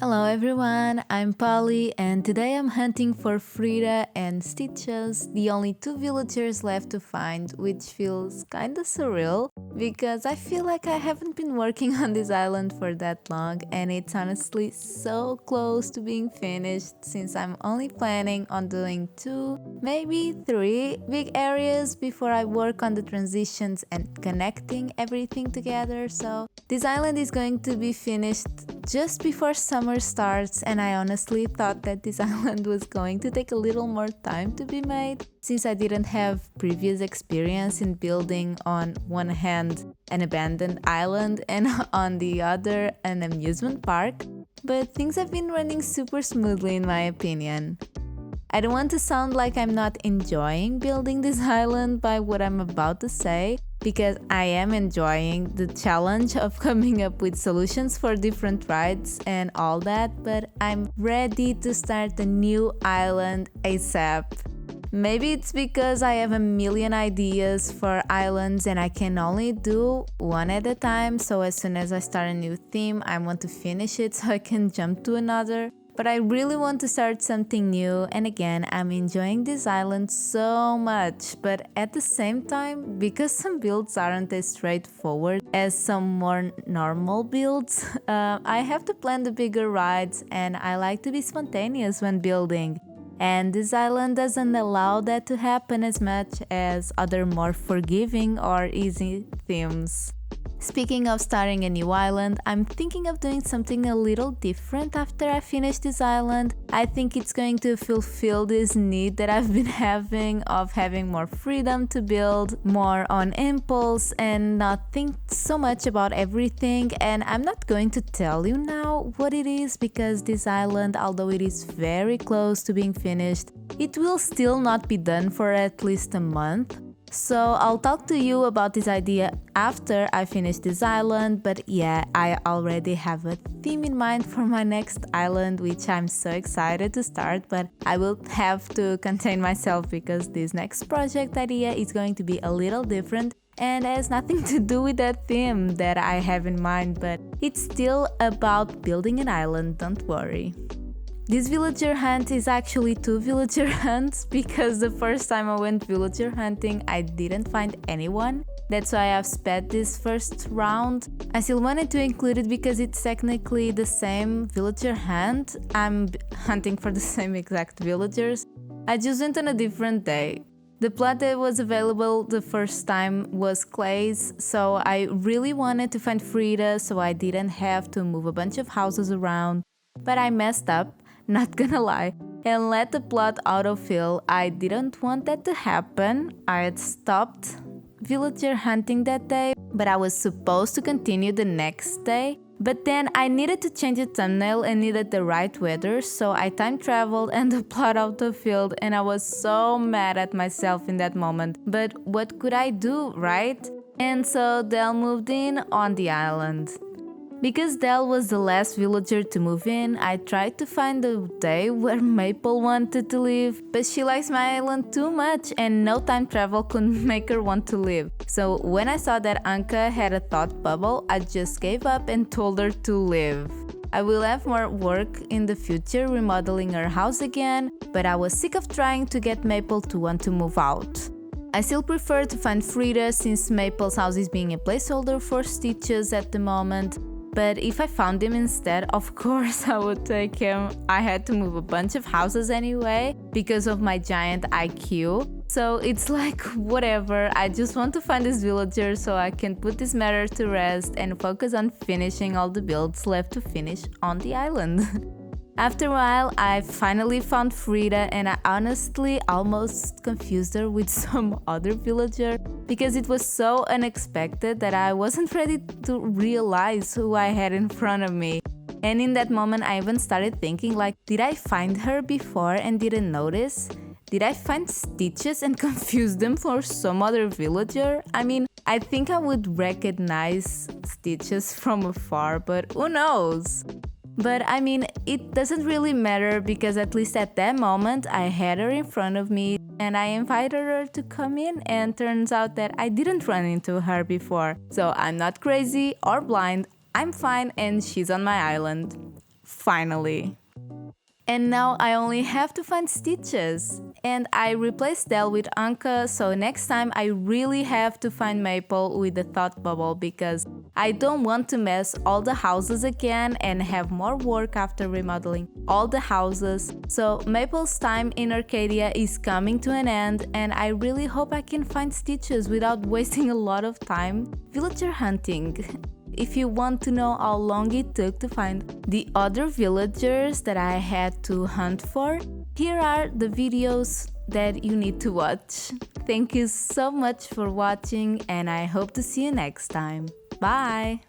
Hello everyone, I'm Polly and today I'm hunting for Frita and Stitches, the only two villagers left to find, which feels kinda surreal because I feel like I haven't been working on this island for that long and it's honestly so close to being finished since I'm only planning on doing two, maybe three big areas before I work on the transitions and connecting everything together. So this island is going to be finished just before summer starts, and I honestly thought that this island was going to take a little more time to be made since I didn't have previous experience in building on one hand an abandoned island and on the other an amusement park, but things have been running super smoothly in my opinion. I don't want to sound like I'm not enjoying building this island by what I'm about to say, because I am enjoying the challenge of coming up with solutions for different rides and all that, but I'm ready to start a new island ASAP. Maybe it's because I have a million ideas for islands and I can only do one at a time, so as soon as I start a new theme, I want to finish it so I can jump to another. But I really want to start something new, and again, I'm enjoying this island so much. But at the same time, because some builds aren't as straightforward as some more normal builds, I have to plan the bigger rides, and I like to be spontaneous when building. And this island doesn't allow that to happen as much as other more forgiving or easy themes. Speaking of starting a new island, I'm thinking of doing something a little different after I finish this island. I think it's going to fulfill this need that I've been having of having more freedom to build, more on impulse, and not think so much about everything. And I'm not going to tell you now what it is because this island, although it is very close to being finished, it will still not be done for at least a month. So I'll talk to you about this idea after I finish this island, but yeah, I already have a theme in mind for my next island, which I'm so excited to start, but I will have to contain myself because this next project idea is going to be a little different and has nothing to do with that theme that I have in mind, but it's still about building an island, don't worry. This villager hunt is actually two villager hunts because the first time I went villager hunting I didn't find anyone. That's why I've sped this first round. I still wanted to include it because it's technically the same villager hunt. I'm hunting for the same exact villagers. I just went on a different day. The plot that was available the first time was clays, so I really wanted to find Frida so I didn't have to move a bunch of houses around. But I messed up, not gonna lie, and let the plot autofill. I didn't want that to happen. I had stopped villager hunting that day, but I was supposed to continue the next day. But then I needed to change the thumbnail and needed the right weather, so I time traveled and the plot autofilled, and I was so mad at myself in that moment. But what could I do, right? And so Dell moved in on the island. Because Dell was the last villager to move in, I tried to find a day where Maple wanted to leave, but she likes my island too much and no time travel could make her want to leave. So when I saw that Anka had a thought bubble, I just gave up and told her to leave. I will have more work in the future remodeling her house again, but I was sick of trying to get Maple to want to move out. I still prefer to find Frida since Maple's house is being a placeholder for Stitches at the moment. But if I found him instead, of course I would take him. I had to move a bunch of houses anyway because of my giant IQ. So it's like, whatever, I just want to find this villager so I can put this matter to rest and focus on finishing all the builds left to finish on the island. After a while, I finally found Frida and I honestly almost confused her with some other villager because it was so unexpected that I wasn't ready to realize who I had in front of me. And in that moment, I even started thinking like, did I find her before and didn't notice? Did I find Stitches and confuse them for some other villager? I mean, I think I would recognize Stitches from afar, but who knows? But I mean, it doesn't really matter because at least at that moment I had her in front of me and I invited her to come in, and turns out that I didn't run into her before. So I'm not crazy or blind, I'm fine and she's on my island. finally. And now I only have to find Stitches. And I replaced Del with Anka, so next time I really have to find Maple with the thought bubble because I don't want to mess all the houses again and have more work after remodeling all the houses. So Maple's time in Arcadia is coming to an end and I really hope I can find Stitches without wasting a lot of time villager hunting. If you want to know how long it took to find the other villagers that I had to hunt for, here are the videos that you need to watch. Thank you so much for watching and I hope to see you next time. Bye!